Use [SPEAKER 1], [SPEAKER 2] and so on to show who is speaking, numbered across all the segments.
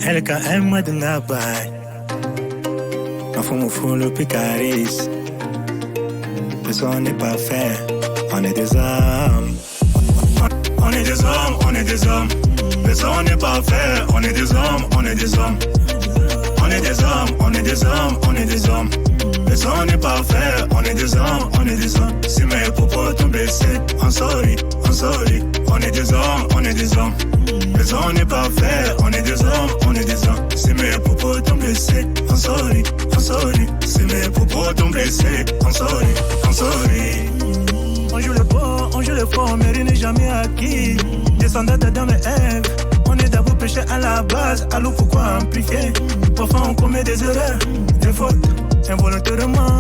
[SPEAKER 1] LKM Madina Bay. Ma femme fout le picaris. Parce qu'on n'est pas fait, on est des hommes. On est des hommes, on est des hommes. Mais on n'est pas fait, on est des hommes, on est des hommes. On est des hommes, on est des hommes, on est des hommes. Mais on n'est pas fait, on est des hommes, on est des hommes. Si mes propos t'ont blessé, I'm sorry, I'm sorry. On est des hommes, on est des hommes. Mais on n'est pas fait, on est des hommes, on est des hommes. Si mes propos t'ont blessé, I'm sorry, I'm sorry. Si mes propos t'ont blessé, I'm sorry, I'm sorry. On joue le beau, on joue le fort, mais rien n'est jamais acquis. Descendant d'Adam et Ève, on est d'abord péché à la base. Alors pourquoi amplifier? Parfois on commet des erreurs, des fautes, involontairement.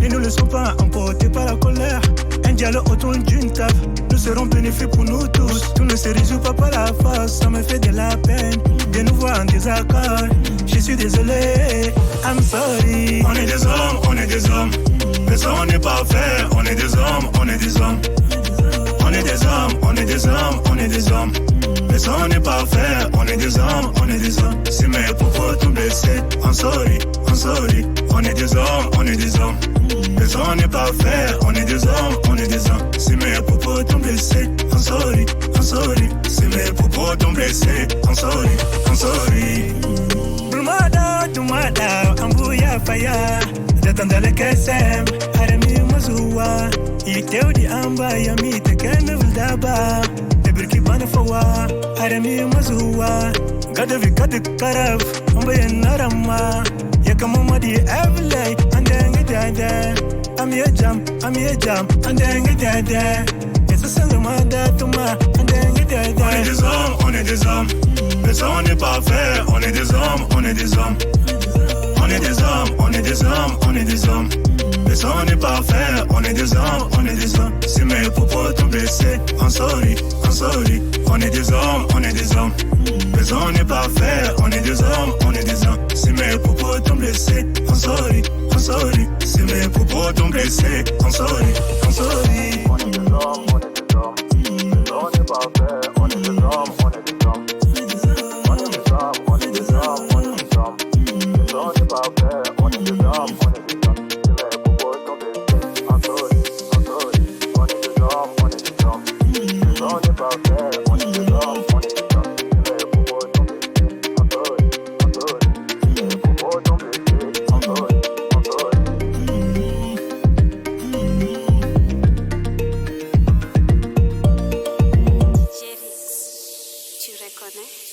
[SPEAKER 1] Et nous ne sommes pas emportés par la colère. Un dialogue autour d'une table, nous serons bénéfiques pour nous tous. Tout ne se résout pas par la force, ça me fait de la peine de nous voir en désaccord. Je suis désolé, I'm sorry. On est des hommes, on est des hommes. Mais ça on n'est pas fait, on est des hommes, on est des hommes. On est des hommes, on est des hommes, on est des hommes. Mais ça on n'est pas fait, on est des hommes, on est des hommes. Si mes propos t'ont blessé, I'm sorry, I'm sorry. On est des hommes, on est des hommes. Mais ça on n'est pas fait, on est des hommes, on est des hommes. Si mes propos t'ont blessé, I'm sorry, I'm sorry. Si mes propos t'ont blessé, I'm sorry, I'm sorry. Dumada, ambuya faya. Datandale kesem, harami mazua. Yiteudi amba yami tekene vildaba. Ebirki bana fawa, harami mazua. Gadavi gadik karaf, ambaye narama. Yakamama di everlay, andengi dada. I'm your jam, andengi dada. It's a salamada tuma, andengi dada. On est des hommes, on est des hommes. Mais ça on n'est pas fait, on est des hommes, on est des hommes. On est des hommes, on est des hommes, on est des hommes. Mais ça on n'est pas fait, on est des hommes, on est des hommes. Si mes propos t'ont blessé, I'm sorry, I'm sorry. On est des hommes, on est des hommes. Mais ça on n'est pas fait, on est des hommes, on est des hommes. Si mes propos t'ont blessé, I'm sorry, I'm sorry. Si mes propos t'ont blessé, I'm sorry, I'm sorry.
[SPEAKER 2] On est des hommes, on est des hommes. Mais ça on n'est pas fait, on est des hommes, on est des hommes. On est des hommes, on est des hommes, on est des hommes. Mais ça on n'est pas fait, on est des hommes, on est des hommes. Si mes propos t'ont blessé, I'm sorry, I'm sorry. On est des hommes, on est des hommes. Mais ça on n'est pas fait, on est des hommes, on est des hommes. Si mes propos t'ont blessé, I'm sorry, I'm sorry. Si mes propos t'ont blessé, I'm sorry, I'm sorry.
[SPEAKER 3] Tu reconnais?